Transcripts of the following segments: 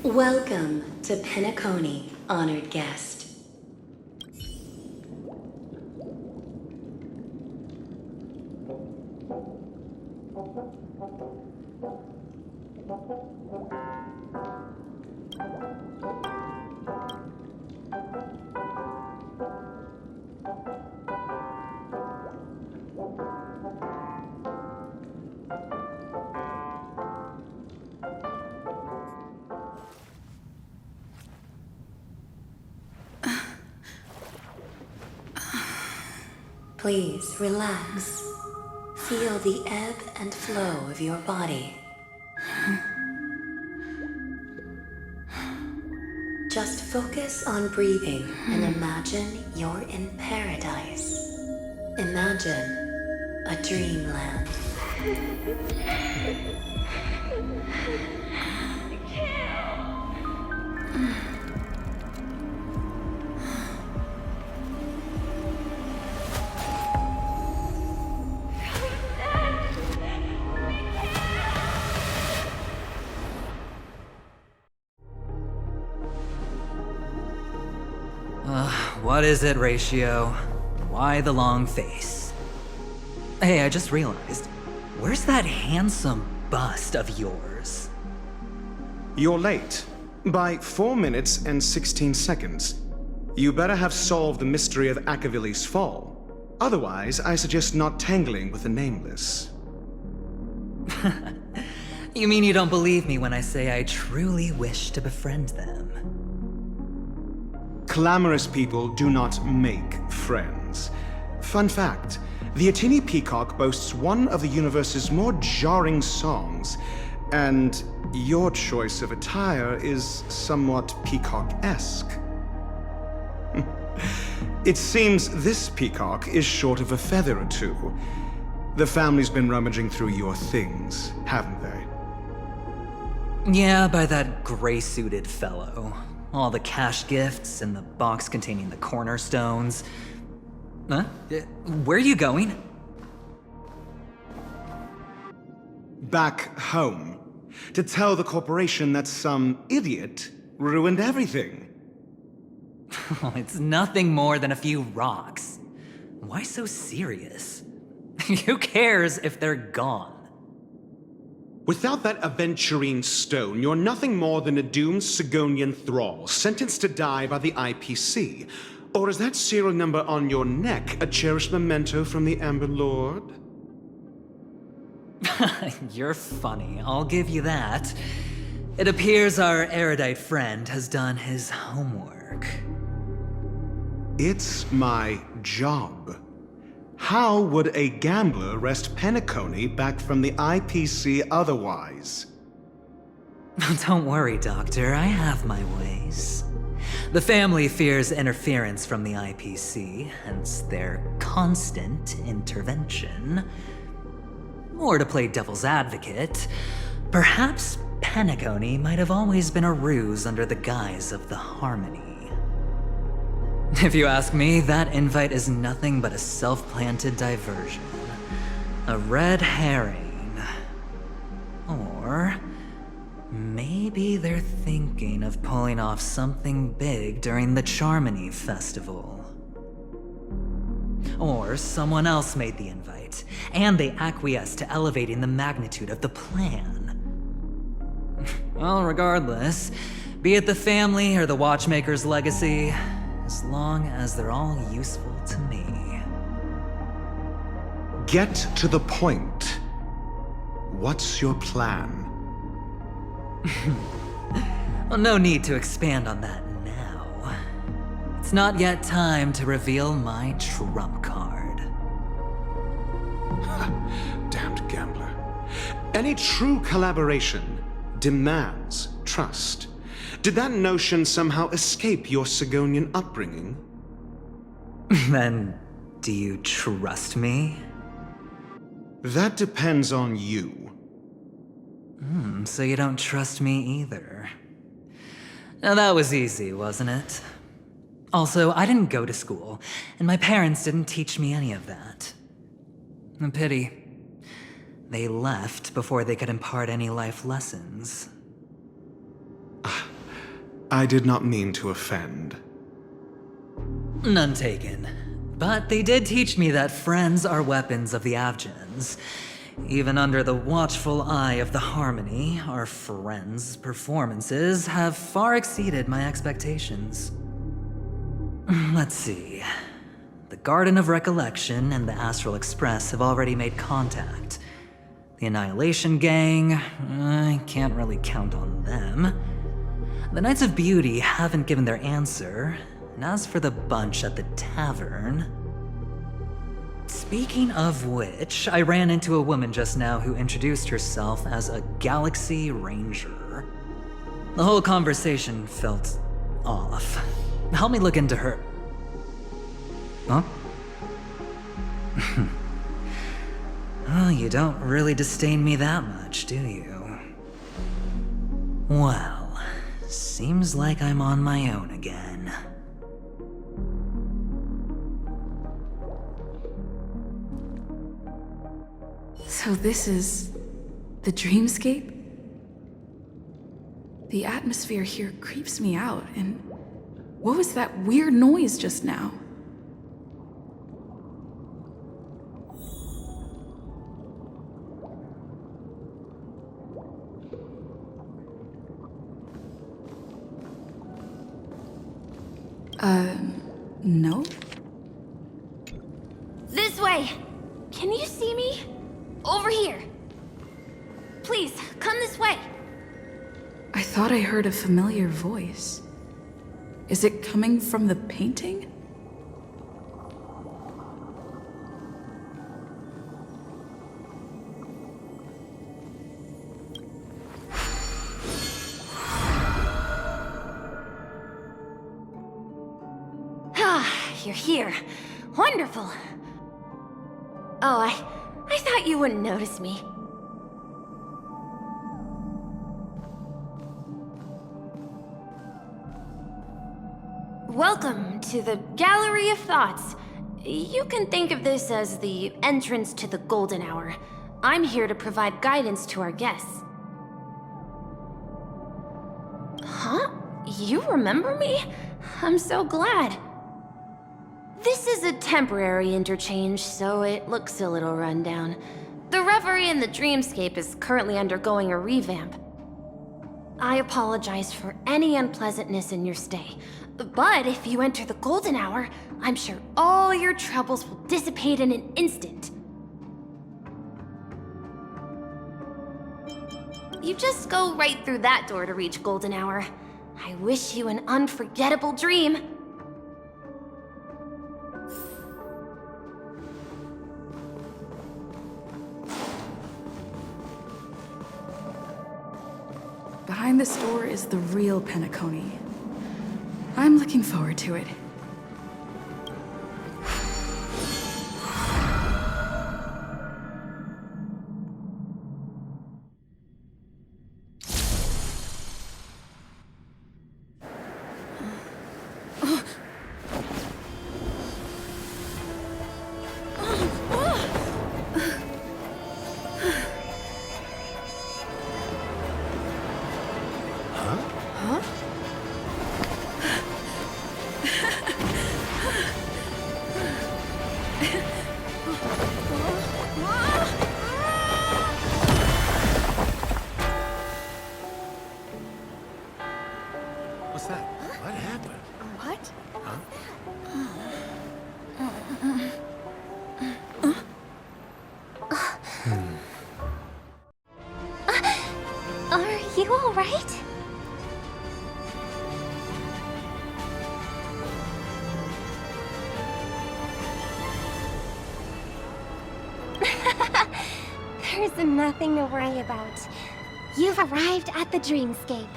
Welcome to Penacony, honored guest. Please relax. Feel the ebb and flow of your body. Just focus on breathing and imagine you're in paradise. Imagine a dreamland. What is it, Ratio? Why the long face? Hey, I just realized, where's that handsome bust of yours? You're late. By 4 minutes and 16 seconds. You better have solved the mystery of Akavili's fall. Otherwise, I suggest not tangling with the Nameless. You mean you don't believe me when I say I truly wish to befriend them? Clamorous people do not make friends. Fun fact, the Atini Peacock boasts one of the universe's more jarring songs, and your choice of attire is somewhat peacock-esque. It seems this peacock is short of a feather or two. The family's been rummaging through your things, haven't they? Yeah, by that gray-suited fellow. All the cash gifts and the box containing the cornerstones. Huh? Where are you going? Back home. To tell the corporation that some idiot ruined everything. It's nothing more than a few rocks. Why so serious? Who cares if they're gone? Without that aventurine stone, you're nothing more than a doomed Sigonian thrall, sentenced to die by the IPC. Or is that serial number on your neck a cherished memento from the Amber Lord? You're funny, I'll give you that. It appears our erudite friend has done his homework. It's my job. How would a gambler wrest Penacony back from the IPC otherwise? Don't worry, Doctor, I have my ways. The family fears interference from the IPC, hence their constant intervention. Or to play devil's advocate, perhaps Penacony might have always been a ruse under the guise of the Harmony. If you ask me, that invite is nothing but a self-planted diversion. A red herring. Or maybe they're thinking of pulling off something big during the Charmony Festival. Or someone else made the invite, and they acquiesced to elevating the magnitude of the plan. Well, regardless, be it the family or the Watchmaker's legacy, as long as they're all useful to me. Get to the point. What's your plan? Well, no need to expand on that now. It's not yet time to reveal my trump card. Damned gambler. Any true collaboration demands trust. Did that notion somehow escape your Sigonian upbringing? Then, do you trust me? That depends on you. So you don't trust me either. Now that was easy, wasn't it? Also, I didn't go to school, and my parents didn't teach me any of that. A pity. They left before they could impart any life lessons. I did not mean to offend. None taken. But they did teach me that friends are weapons of the Avgens. Even under the watchful eye of the Harmony, our friends' performances have far exceeded my expectations. Let's see. The Garden of Recollection and the Astral Express have already made contact. The Annihilation Gang, I can't really count on them. The Knights of Beauty haven't given their answer, and as for the bunch at the tavern... Speaking of which, I ran into a woman just now who introduced herself as a Galaxy Ranger. The whole conversation felt off. Help me look into her. Huh? Oh, you don't really disdain me that much, do you? Well, seems like I'm on my own again. So this is the dreamscape? The atmosphere here creeps me out, and what was that weird noise just now? No? This way! Can you see me? Over here! Please, come this way! I thought I heard a familiar voice. Is it coming from the painting? You're here. Wonderful. Oh, I thought you wouldn't notice me. Welcome to the Gallery of Thoughts. You can think of this as the entrance to the Golden Hour. I'm here to provide guidance to our guests. Huh? You remember me? I'm so glad. This is a temporary interchange, so it looks a little rundown. The Reverie in the Dreamscape is currently undergoing a revamp. I apologize for any unpleasantness in your stay, but if you enter the Golden Hour, I'm sure all your troubles will dissipate in an instant. You just go right through that door to reach Golden Hour. I wish you an unforgettable dream. Behind this door is the real Penacony. I'm looking forward to it. What's that? What happened? What? Are you all right? There's nothing to worry about. You've arrived at the Dreamscape.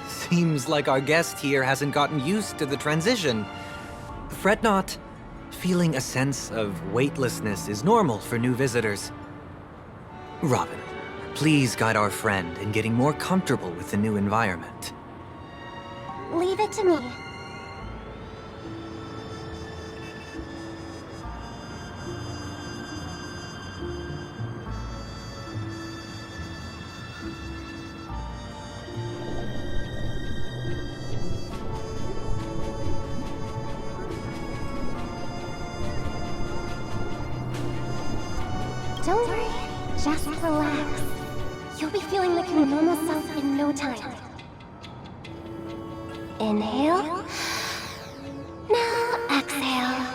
Seems like our guest here hasn't gotten used to the transition. Fret not. Feeling a sense of weightlessness is normal for new visitors. Robin, please guide our friend in getting more comfortable with the new environment. Leave it to me. Don't worry, just relax. You'll be feeling like your normal self in no time. Inhale. Now exhale.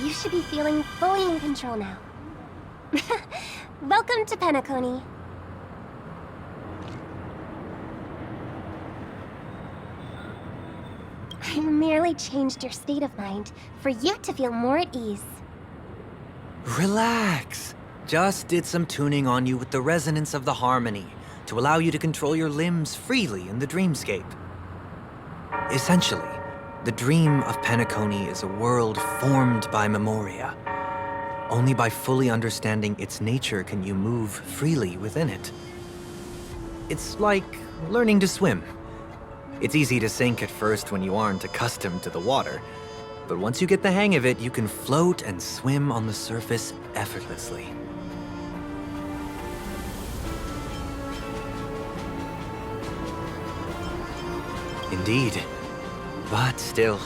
You should be feeling fully in control now. Welcome to Penacony. I merely changed your state of mind for you to feel more at ease. Relax. Just did some tuning on you with the resonance of the harmony to allow you to control your limbs freely in the dreamscape. Essentially, the dream of Penacony is a world formed by Memoria. Only by fully understanding its nature can you move freely within it. It's like learning to swim. It's easy to sink at first when you aren't accustomed to the water, but once you get the hang of it, you can float and swim on the surface effortlessly. Indeed. But still,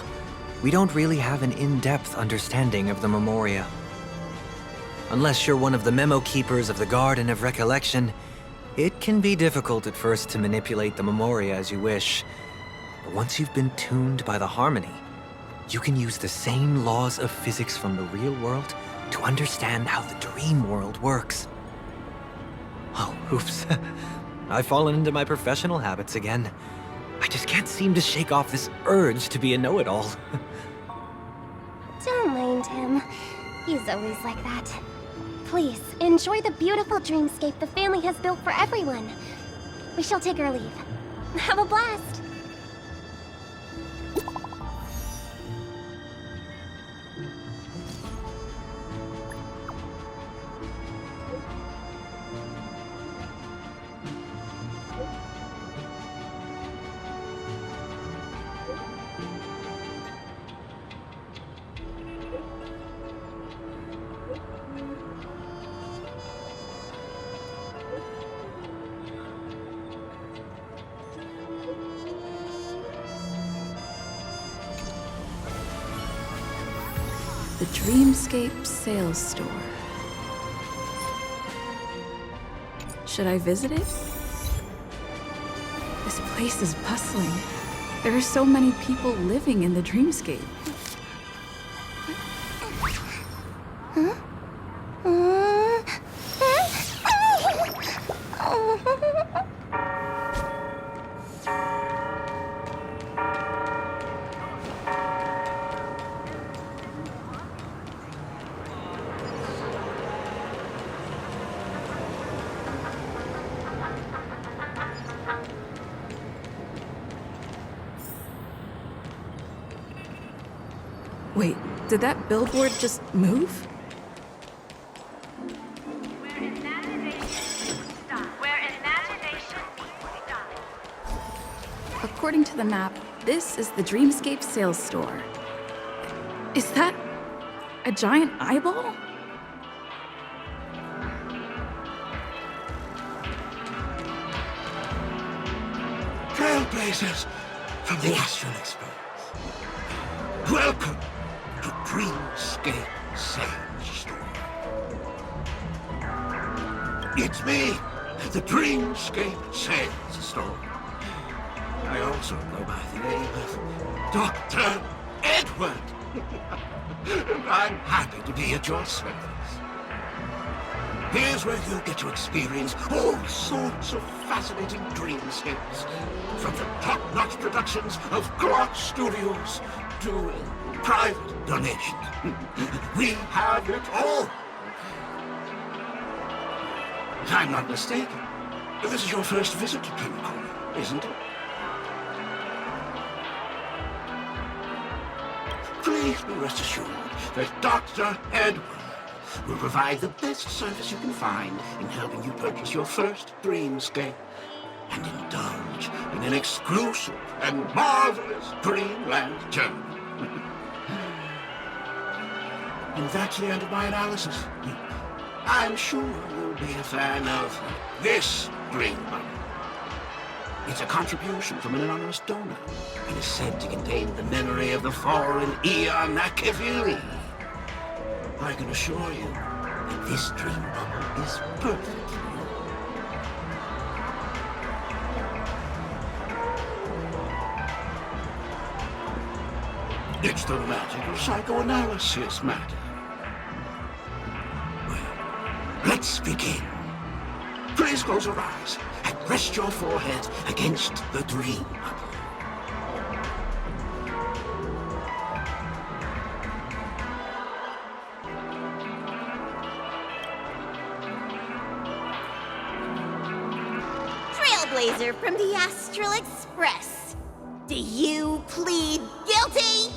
we don't really have an in-depth understanding of the Memoria. Unless you're one of the memo keepers of the Garden of Recollection, it can be difficult at first to manipulate the Memoria as you wish. But once you've been tuned by the harmony, you can use the same laws of physics from the real world to understand how the dream world works. Oh, oops. I've fallen into my professional habits again. I just can't seem to shake off this urge to be a know-it-all. Don't mind him. He's always like that. Please, enjoy the beautiful dreamscape the family has built for everyone. We shall take our leave. Have a blast! The Dreamscape Sales Store. Should I visit it? This place is bustling. There are so many people living in the Dreamscape. Wait, did that billboard just move? Where imagination meets style. According to the map, this is the Dreamscape Sales Store. Is that a giant eyeball? Trailblazers from the Astral Expanse. Welcome to Dreamscape Sales Store. It's me, the Dreamscape Sales Store. I also go by the name of Dr. Edward. And I'm happy to be at your service. Here's where you get to experience all sorts of fascinating dreamscapes. From the top-notch productions of Clark Studios to private donations. We have it all. If I'm not mistaken, this is your first visit to Penacony, isn't it? Please be rest assured that Dr. Edward will provide the best service you can find in helping you purchase your first dreamscape and indulge in an exclusive and marvelous dreamland journey. And that's the end of my analysis. I'm sure you'll be a fan of this dream bubble. It's a contribution from an anonymous donor and is said to contain the memory of the fallen Eon Nakavili. I can assure you that this dream bubble is perfect for you. It's the magic of psychoanalysis, Matt. Well, let's begin. Please close your eyes and rest your forehead against the dream bubble. Trailblazer from the Astral Express. Do you plead guilty?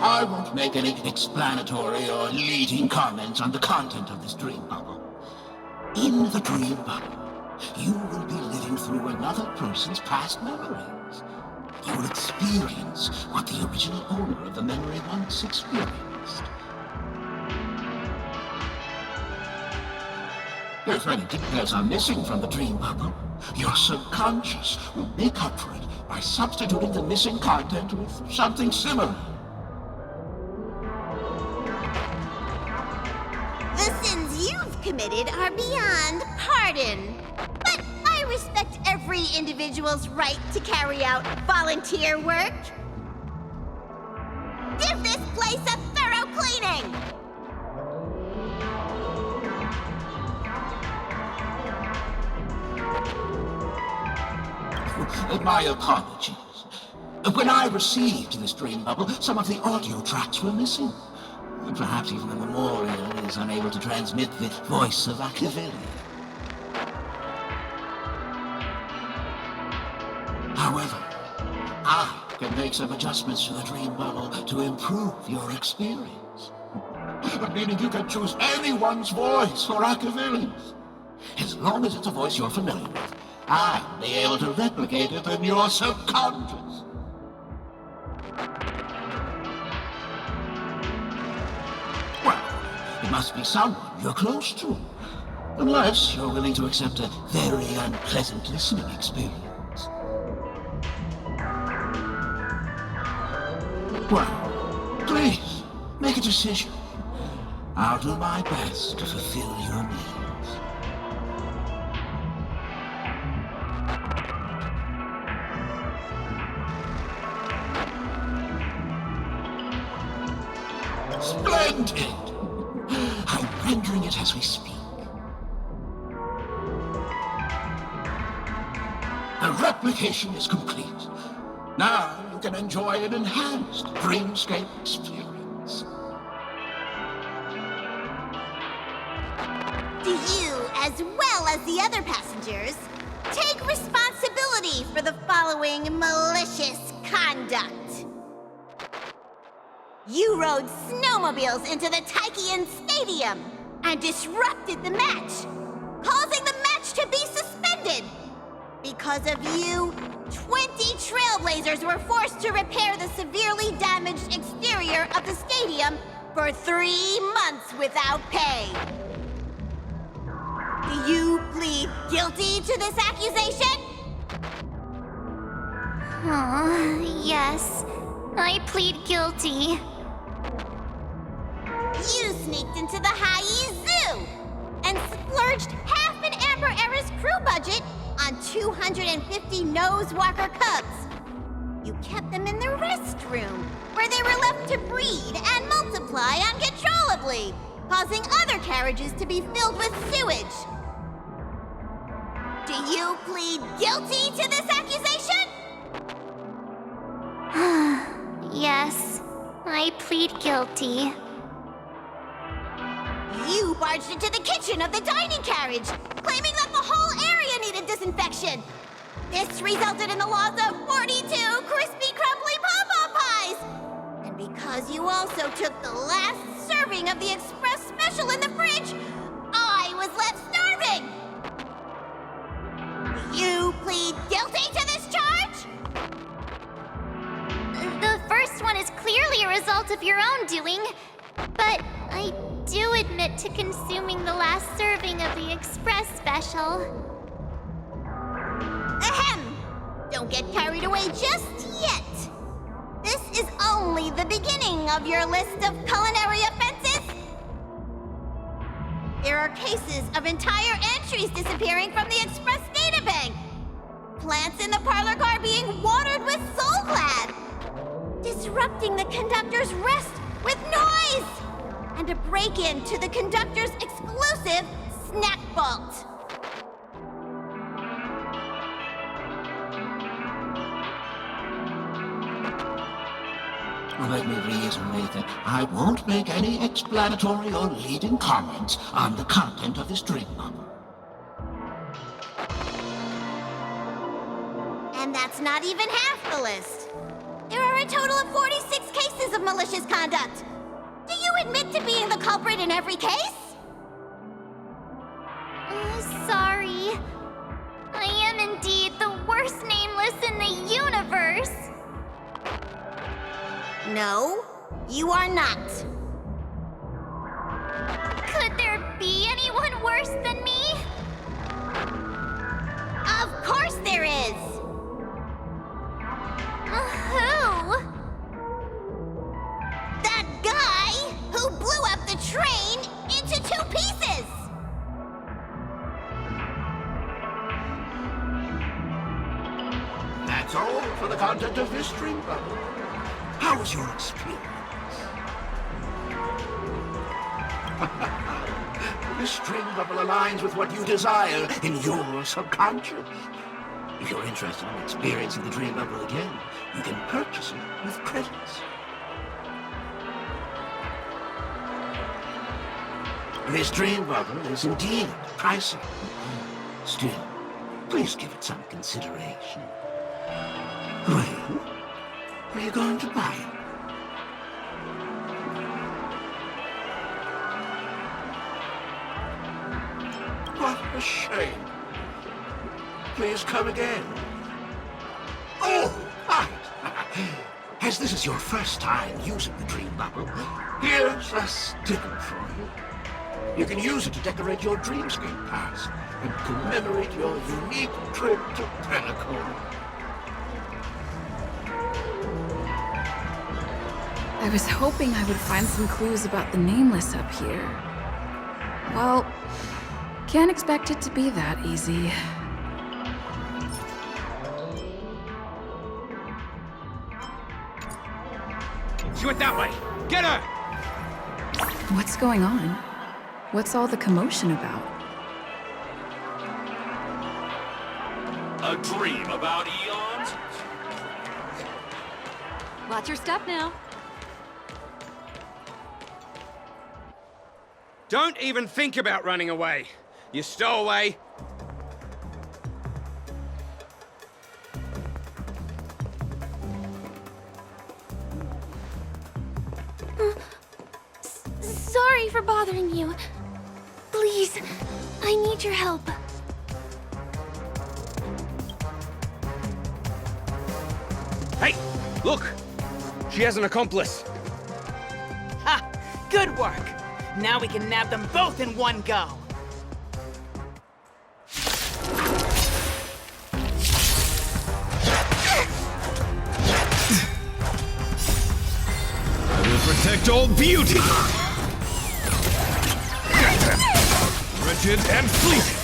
I won't make any explanatory or leading comments on the content of this dream bubble. In the dream bubble, you will be living through another person's past memories. You will experience what the original owner of the memory once experienced. If any details are missing from the dream bubble, your subconscious will make up for it by substituting the missing content with something similar. The sins you've committed are beyond pardon. But I respect every individual's right to carry out volunteer work. Give this place a thorough cleaning! My apologies. When I received this dream bubble, some of the audio tracks were missing. Perhaps even the memorial is unable to transmit the voice of Akavili. However, I can make some adjustments to the dream bubble to improve your experience. Meaning you can choose anyone's voice for Akavili's. As long as it's a voice you're familiar with, I'll be able to replicate it in your subconscious. Well, it must be someone you're close to. Unless you're willing to accept a very unpleasant listening experience. Well, please, make a decision. I'll do my best to fulfill your needs. Splendid! I'm rendering it as we speak. The replication is complete. Now you can enjoy an enhanced dreamscape experience. Do you, as well as the other passengers, take responsibility for the following malicious conduct? You rode snowmobiles into the Taikian Stadium and disrupted the match, causing the match to be suspended. Because of you, 20 Trailblazers were forced to repair the severely damaged exterior of the stadium for 3 months without pay. Do you plead guilty to this accusation? Yes. I plead guilty. You sneaked into the Haie Zoo and splurged half an Amber Era's crew budget on 250 Nosewalker cubs. You kept them in the restroom, where they were left to breed and multiply uncontrollably, causing other carriages to be filled with sewage. Do you plead guilty to this accusation? Yes. I plead guilty. You barged into the kitchen of the dining carriage, claiming that the whole area needed disinfection. This resulted in the loss of 42 crispy, crumbly pom-pom pies. And because you also took the last serving of the express special in the fridge, I was left starving. of your own doing. But I do admit to consuming the last serving of the Express special. Ahem! Don't get carried away just yet. This is only the beginning of your list of culinary offenses. There are cases of entire entries disappearing from the Express databank. Plants in the parlor car being watered with Soulglad. Disrupting the conductor's rest with noise. And a break-in to the conductor's exclusive snack vault. Let me reiterate that I won't make any explanatory or leading comments on the content of this drink bubble. And that's not even half the list. There are a total of 46 cases of malicious conduct. Do you admit to being the culprit in every case? Sorry. I am indeed the worst nameless in the universe. No, you are not. Could there be anyone worse than me? Of course there is! Who? That guy who blew up the train into 2 pieces! That's all for the content of this dream bubble. How was your experience? This dream bubble aligns with what you desire in your subconscious. If you're interested in experiencing the dream bubble again, you can purchase it with credits. This dream bubble is indeed pricey. Still, please give it some consideration. Well, are you going to buy it? What a shame. Please come again. Oh, right. As this is your first time using the dream bubble, here's a sticker for you. You can use it to decorate your Dreamscape pass and commemorate your unique trip to Pinnacle. I was hoping I would find some clues about the Nameless up here. Well, can't expect it to be that easy. She went that way! Get her! What's going on? What's all the commotion about? A dream about eons? Watch your step now. Don't even think about running away. You stowaway. Sorry for bothering you. Please, I need your help. Hey, look! She has an accomplice. Ha! Good work! Now we can nab them both in one go. I will protect all beauty! Wretched and fleeting!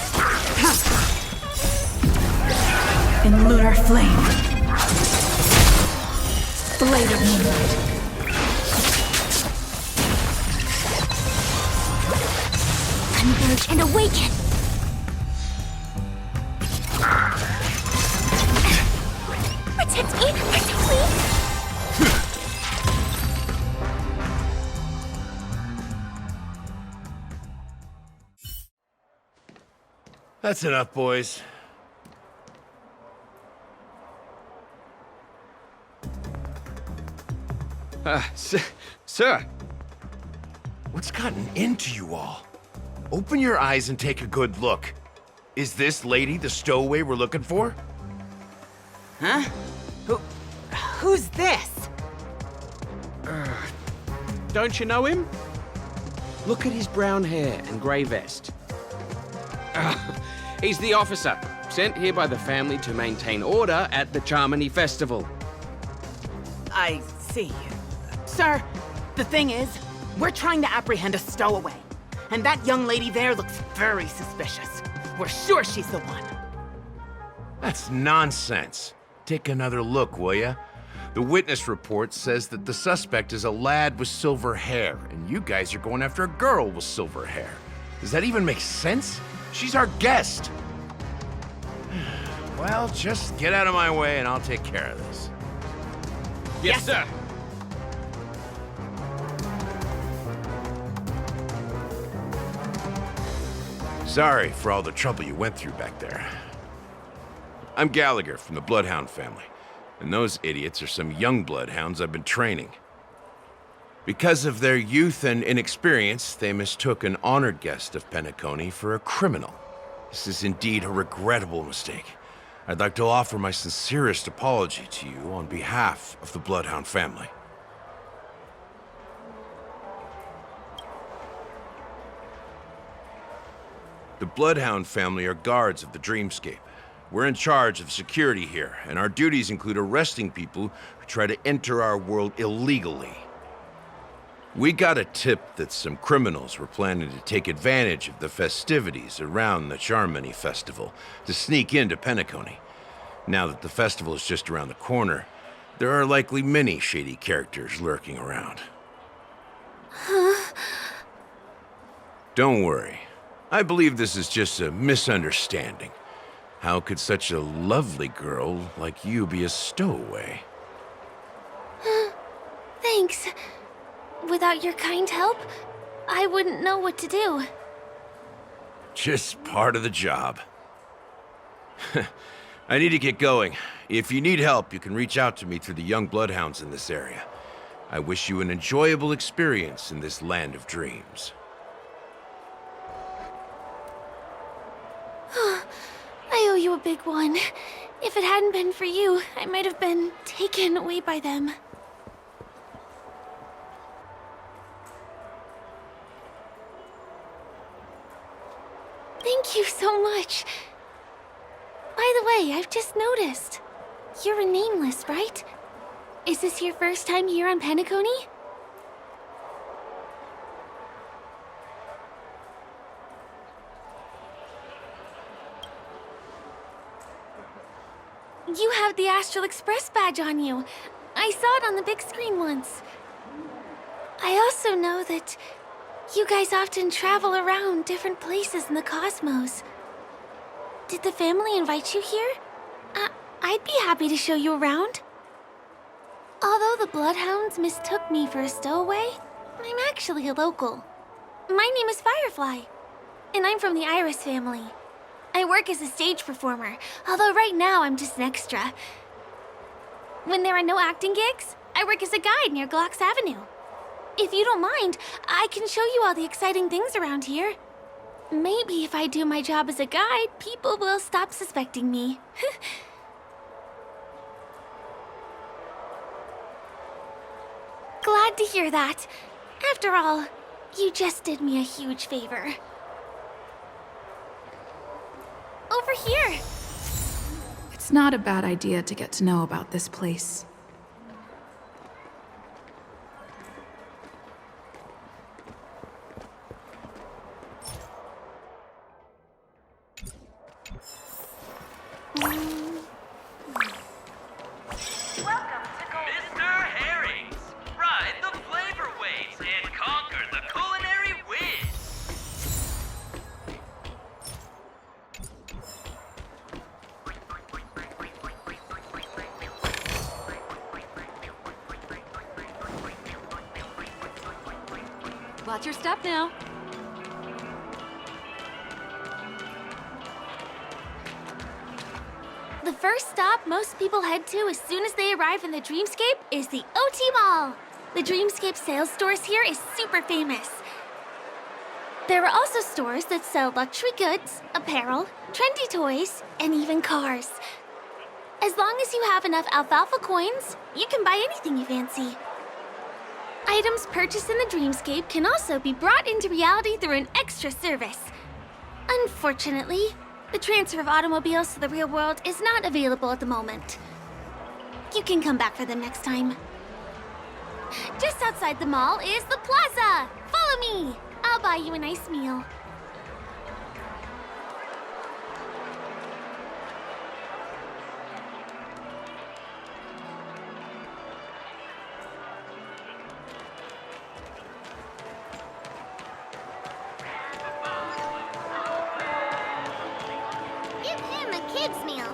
In lunar flame. Blade of moonlight. Converge and awaken! Protect me! Protect me! That's enough, boys. Sir. What's gotten into you all? Open your eyes and take a good look. Is this lady the stowaway we're looking for? Huh? Who's this? Don't you know him? Look at his brown hair and grey vest. He's the officer, sent here by the family to maintain order at the Charmony Festival. I see. Sir, the thing is, we're trying to apprehend a stowaway. And that young lady there looks very suspicious. We're sure she's the one. That's nonsense. Take another look, will ya? The witness report says that the suspect is a lad with silver hair, and you guys are going after a girl with silver hair. Does that even make sense? She's our guest. Well, just get out of my way and I'll take care of this. Yes, sir. Sorry for all the trouble you went through back there. I'm Gallagher from the Bloodhound family, and those idiots are some young Bloodhounds I've been training. Because of their youth and inexperience, they mistook an honored guest of Penacony for a criminal. This is indeed a regrettable mistake. I'd like to offer my sincerest apology to you on behalf of the Bloodhound family. The Bloodhound family are guards of the Dreamscape. We're in charge of security here, and our duties include arresting people who try to enter our world illegally. We got a tip that some criminals were planning to take advantage of the festivities around the Charmony Festival to sneak into Penacony. Now that the festival is just around the corner, there are likely many shady characters lurking around. Don't worry. I believe this is just a misunderstanding. How could such a lovely girl like you be a stowaway? Thanks. Without your kind help, I wouldn't know what to do. Just part of the job. I need to get going. If you need help, you can reach out to me through the young bloodhounds in this area. I wish you an enjoyable experience in this land of dreams. I owe you a big one. If it hadn't been for you, I might have been taken away by them. Thank you so much. By the way, I've just noticed. You're a nameless, right? Is this your first time here on Penacony? You have the Astral Express badge on you. I saw it on the big screen once. I also know that you guys often travel around different places in the cosmos. Did the family invite you here? I'd be happy to show you around. Although the Bloodhounds mistook me for a stowaway, I'm actually a local. My name is Firefly, and I'm from the Iris family. I work as a stage performer, although right now I'm just an extra. When there are no acting gigs, I work as a guide near Glocks Avenue. If you don't mind, I can show you all the exciting things around here. Maybe if I do my job as a guide, people will stop suspecting me. Glad to hear that. After all, you just did me a huge favor. Over here! It's not a bad idea to get to know about this place. Mr. Herrings, ride the flavor waves and conquer the culinary whiz. Watch your step now. The first stop most people head to as soon as they arrive in the Dreamscape is the OT Mall. The Dreamscape sales stores here is super famous. There are also stores that sell luxury goods, apparel, trendy toys, and even cars. As long as you have enough alfalfa coins, you can buy anything you fancy. Items purchased in the dreamscape can also be brought into reality through an extra service. Unfortunately, the transfer of automobiles to the real world is not available at the moment. You can come back for them next time. Just outside the mall is the plaza! Follow me! I'll buy you a nice meal. Give him a kid's meal.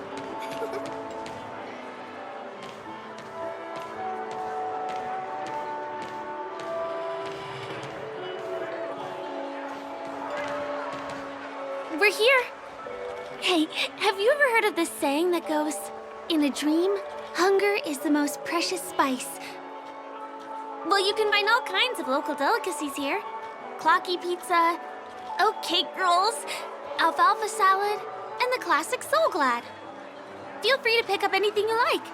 We're here. Hey, have you ever heard of this saying that goes, in a dream, hunger is the most precious spice? Well, you can find all kinds of local delicacies here. Clocky pizza, oat cake rolls, alfalfa salad, and the classic Soul Glad. Feel free to pick up anything you like.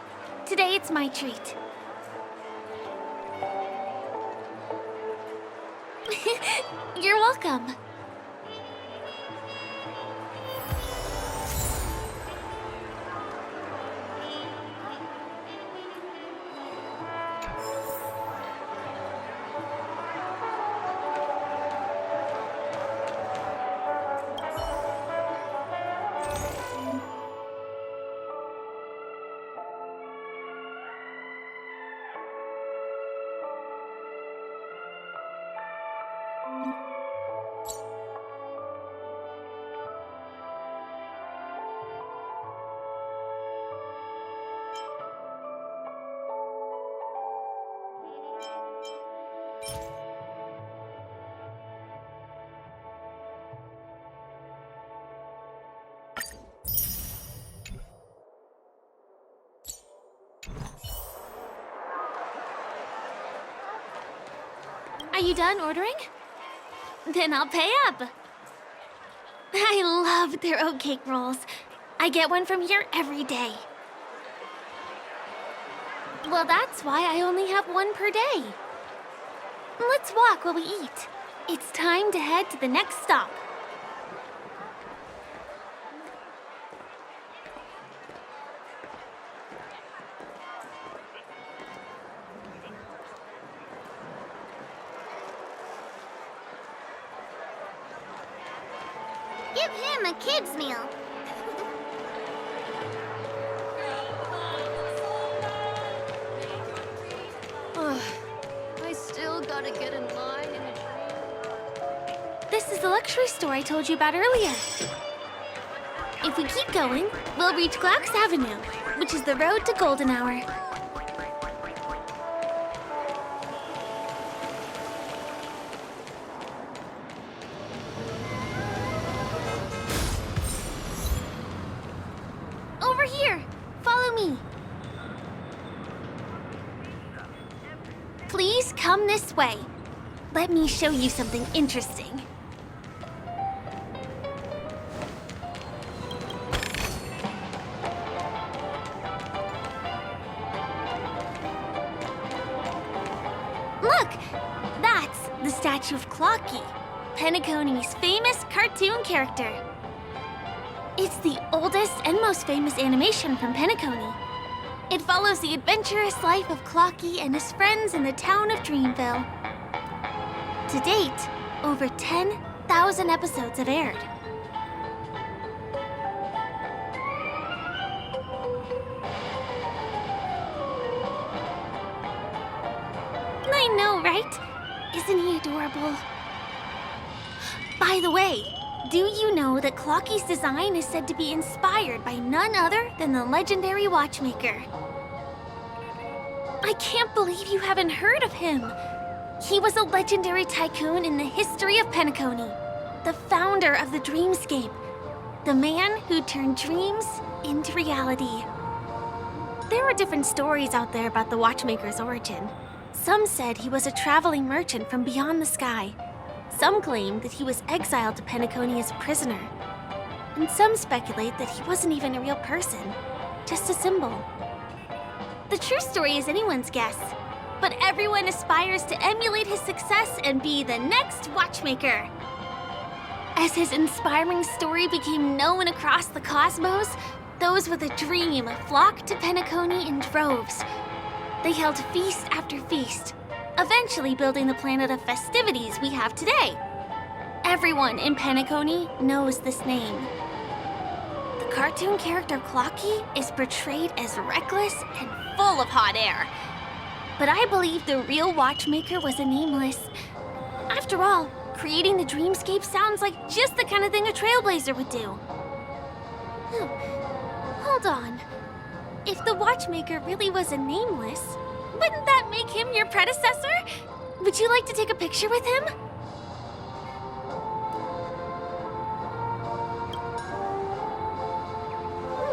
Today it's my treat. You're welcome. Are you done ordering? Then I'll pay up. I love their oat cake rolls. I get one from here every day. Well, that's why I only have one per day. Let's walk while we eat. It's time to head to the next stop. Give him a kid's meal. I still gotta get in line in a dream. This is the luxury store I told you about earlier. If we keep going, we'll reach Glax Avenue, which is the road to Golden Hour. Over here! Follow me! Please come this way. Let me show you something interesting. Look! That's the statue of Clocky, Penacony's famous cartoon character. It's the oldest and most famous animation from Penacony. It follows the adventurous life of Clocky and his friends in the town of Dreamville. To date, over 10,000 episodes have aired. I know, right? Isn't he adorable? By the way, do you know that Clocky's design is said to be inspired by none other than the legendary watchmaker? I can't believe you haven't heard of him. He was a legendary tycoon in the history of Penacony, the founder of the Dreamscape, the man who turned dreams into reality. There are different stories out there about the watchmaker's origin. Some said he was a traveling merchant from beyond the sky. Some claim that he was exiled to Penacony as a prisoner. And some speculate that he wasn't even a real person, just a symbol. The true story is anyone's guess, but everyone aspires to emulate his success and be the next watchmaker. As his inspiring story became known across the cosmos, those with a dream flocked to Penacony in droves. They held feast after feast, eventually building the planet of festivities we have today. Everyone in Penacony knows this name. The cartoon character Clocky is portrayed as reckless and full of hot air. But I believe the real watchmaker was a nameless. After all, creating the dreamscape sounds like just the kind of thing a Trailblazer would do. Hold on. If the watchmaker really was a nameless, wouldn't that make him your predecessor? Would you like to take a picture with him?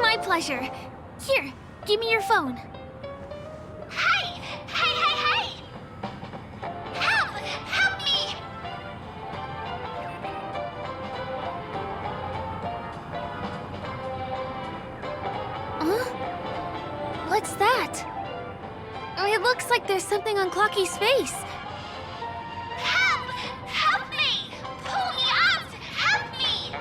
My pleasure. Here, give me your phone. Hey! Hey, hey, hey! Help! Help me! Huh? What's that? It looks like there's something on Clocky's face. Help! Help me! Pull me out! Help me!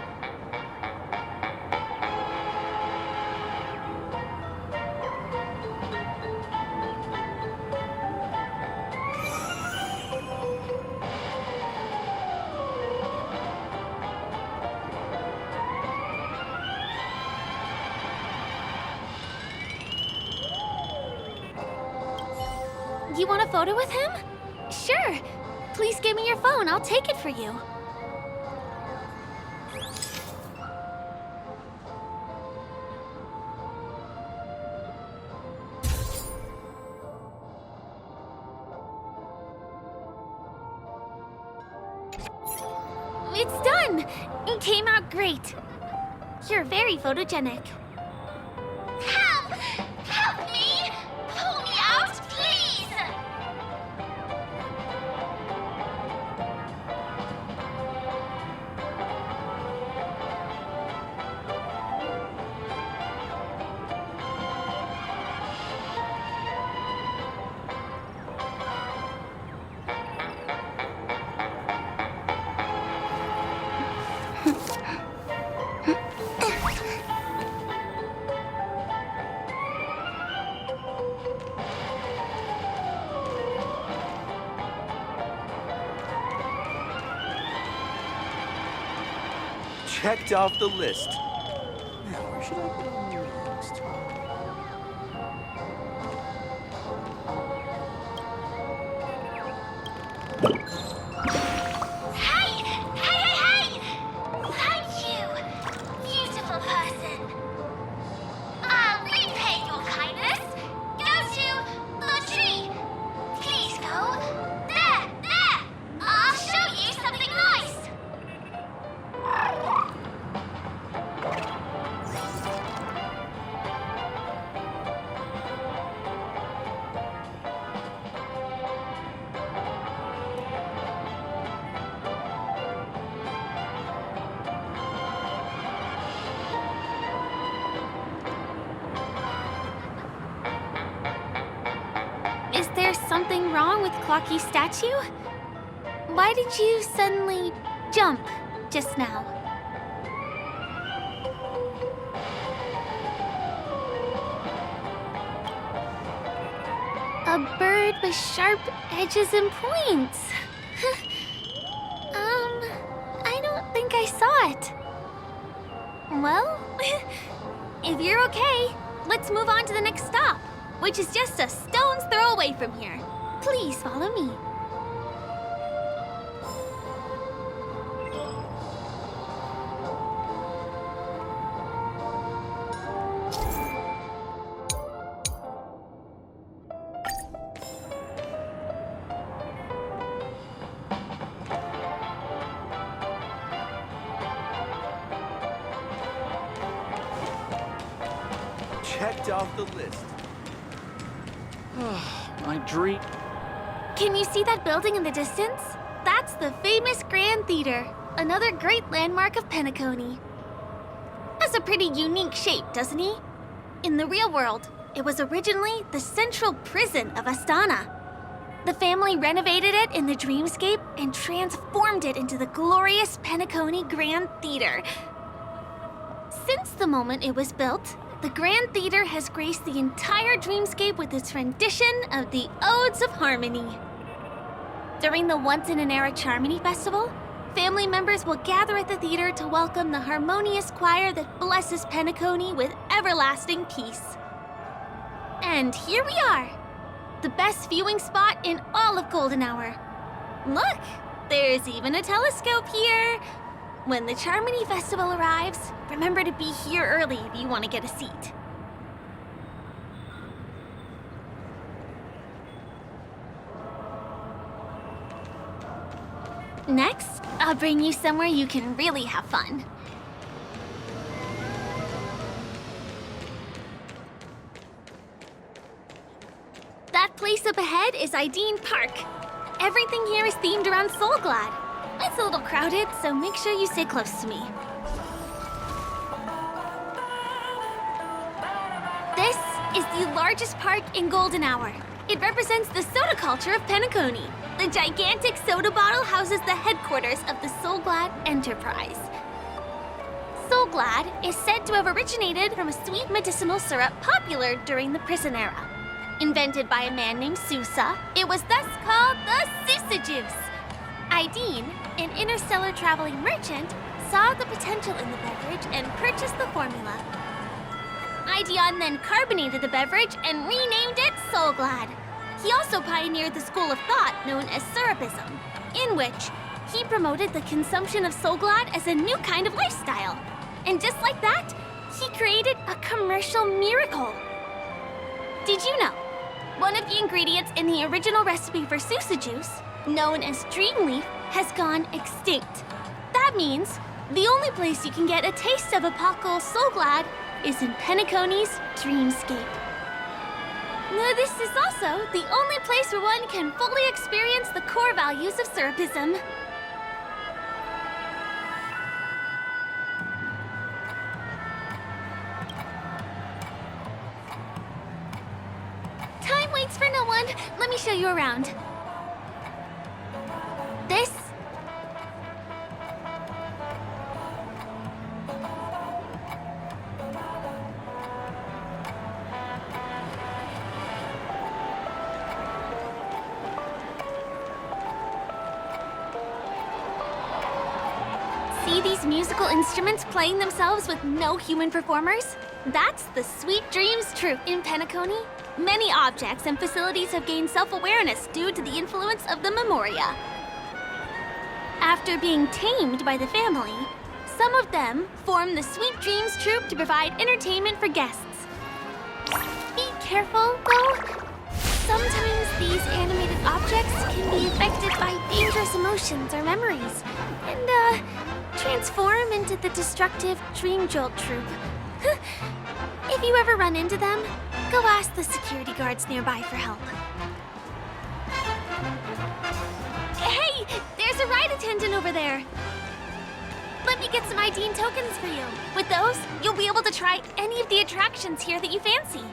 You want a photo with him? Sure. Please give me your phone. I'll take it for you. It's done! It came out great. You're very photogenic. Help! Help me! Pull me out, please! Checked off the list. Now, where should I put on your list? Hey! Hey, hey, hey! Thank you, beautiful person. I'll repay your kindness. Go to the tree. Please go. There! I'll show you something nice. Is there something wrong with Clocky's statue? Why did you suddenly jump just now? A bird with sharp edges and points. I don't think I saw it. Well, if you're okay, let's move on to the next stop, which is just a stone's throw away from here. Please follow me. Checked off the list. My dream. Can you see that building in the distance? That's the famous Grand Theater, another great landmark of Penacony. Has a pretty unique shape, doesn't he? In the real world, it was originally the central prison of Astana. The family renovated it in the dreamscape and transformed it into the glorious Penacony Grand Theater. Since the moment it was built, the Grand Theater has graced the entire dreamscape with its rendition of the Odes of Harmony. During the Once-in-an-Era Charmony Festival, family members will gather at the theater to welcome the harmonious choir that blesses Penacony with everlasting peace. And here we are, the best viewing spot in all of Golden Hour. Look, there's even a telescope here. When the Charmony Festival arrives, remember to be here early if you want to get a seat. Next, I'll bring you somewhere you can really have fun. That place up ahead is Ideen Park. Everything here is themed around Soulglad. It's a little crowded, so make sure you stay close to me. This is the largest park in Golden Hour. It represents the soda culture of Penacony. The gigantic soda bottle houses the headquarters of the Soulglad Enterprise. Soulglad is said to have originated from a sweet medicinal syrup popular during the prison era. Invented by a man named Sousa, it was thus called the Sousa Juice. Ideen, an interstellar traveling merchant, saw the potential in the beverage and purchased the formula. Ideon then carbonated the beverage and renamed it Soulglad. He also pioneered the school of thought known as Syrupism, in which he promoted the consumption of Soulglad as a new kind of lifestyle. And just like that, he created a commercial miracle. Did you know? One of the ingredients in the original recipe for Sousa Juice, known as Dreamleaf, has gone extinct. That means the only place you can get a taste of Apocalypse Soulglad is in Penacony's Dreamscape. This is also the only place where one can fully experience the core values of Syrupism. Time waits for no one. Let me show you around. This See these musical instruments playing themselves with no human performers? That's the Sweet Dreams Troupe in Penacony. Many objects and facilities have gained self-awareness due to the influence of the Memoria. After being tamed by the family, some of them form the Sweet Dreams Troupe to provide entertainment for guests. Be careful, though. Sometimes these animated objects can be affected by dangerous emotions or memories, and transform into the destructive Dream Jolt Troupe. If you ever run into them, go ask the security guards nearby for help. Hey, there's a ride attendant over there. Let me get some Ideen tokens for you. With those, you'll be able to try any of the attractions here that you fancy.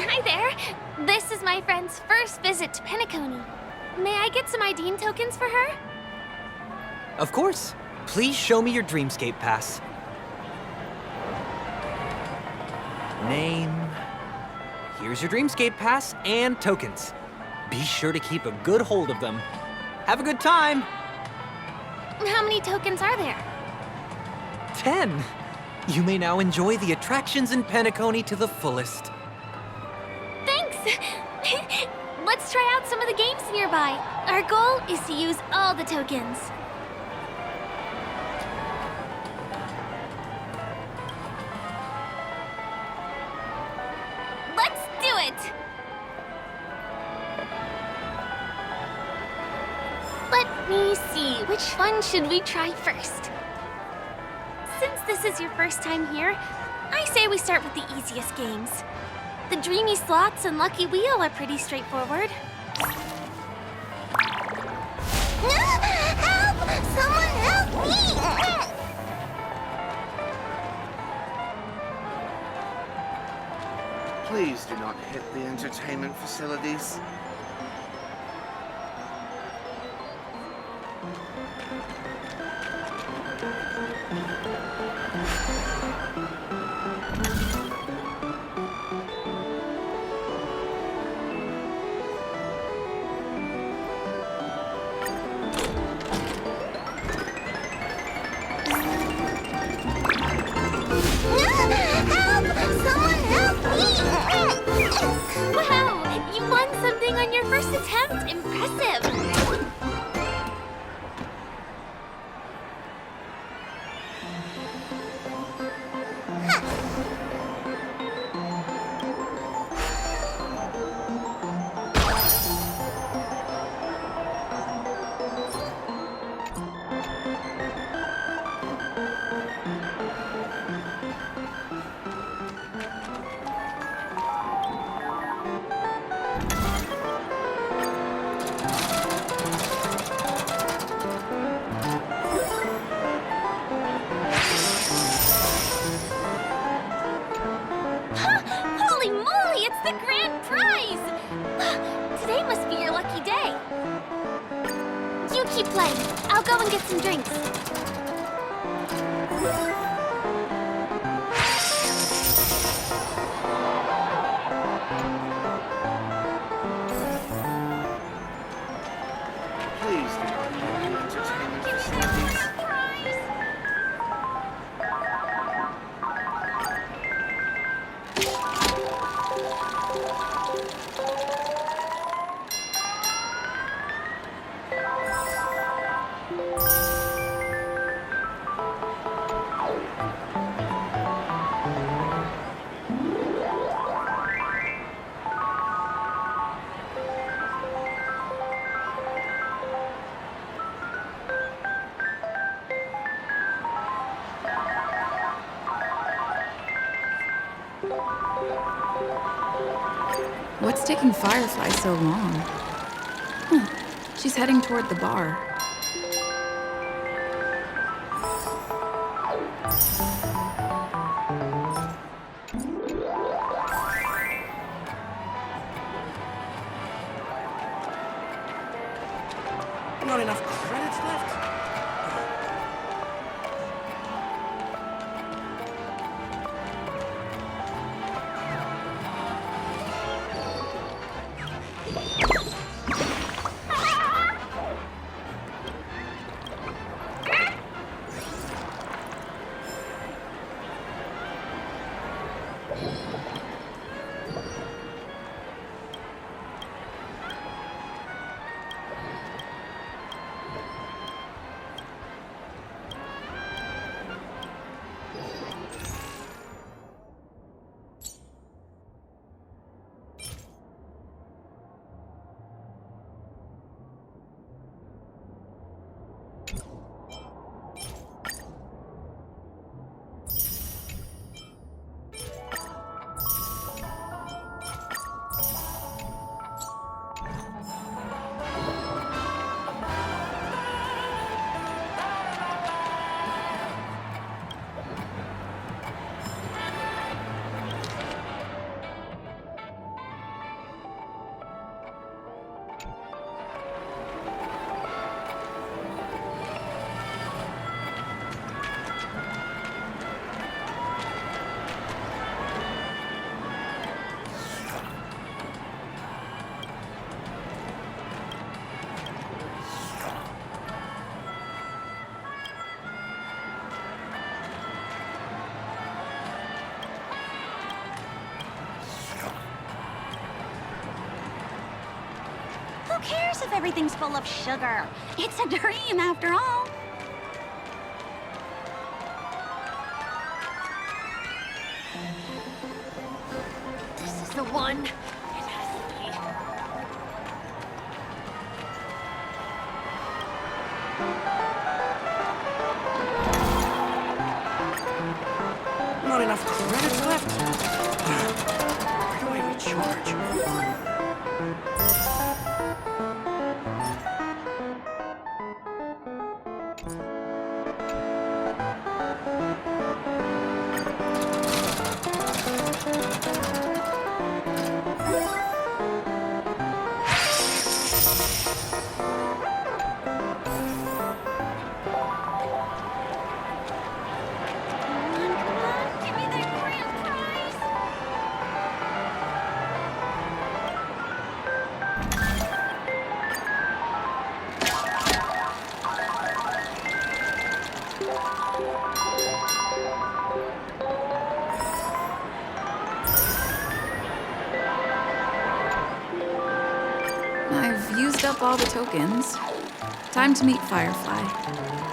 Hi there. This is my friend's first visit to Penacony. May I get some Ideen tokens for her? Of course. Please show me your Dreamscape pass. Name. Here's your Dreamscape pass and tokens. Be sure to keep a good hold of them. Have a good time. How many tokens are there? 10. You may now enjoy the attractions in Penacony to the fullest. Thanks! Let's try out some of the games nearby. Our goal is to use all the tokens. Let's do it! Let me see, which one should we try first? Since this is your first time here, I say we start with the easiest games. The Dreamy Slots and Lucky Wheel are pretty straightforward. Help! Someone help Please do not hit the entertainment facilities. Wow! You won something on your first attempt! Impressive! Holy moly, it's the grand prize! Today must be your lucky day. You keep playing. I'll go and get some drinks. Please do not hit the entertainment facilities. What's taking Firefly so long? Huh. She's heading toward the bar. Not enough credits left? Who cares if everything's full of sugar? It's a dream after all. This is the one. Not enough credits left? Where do I recharge? I've used up all the tokens. Time to meet Firefly.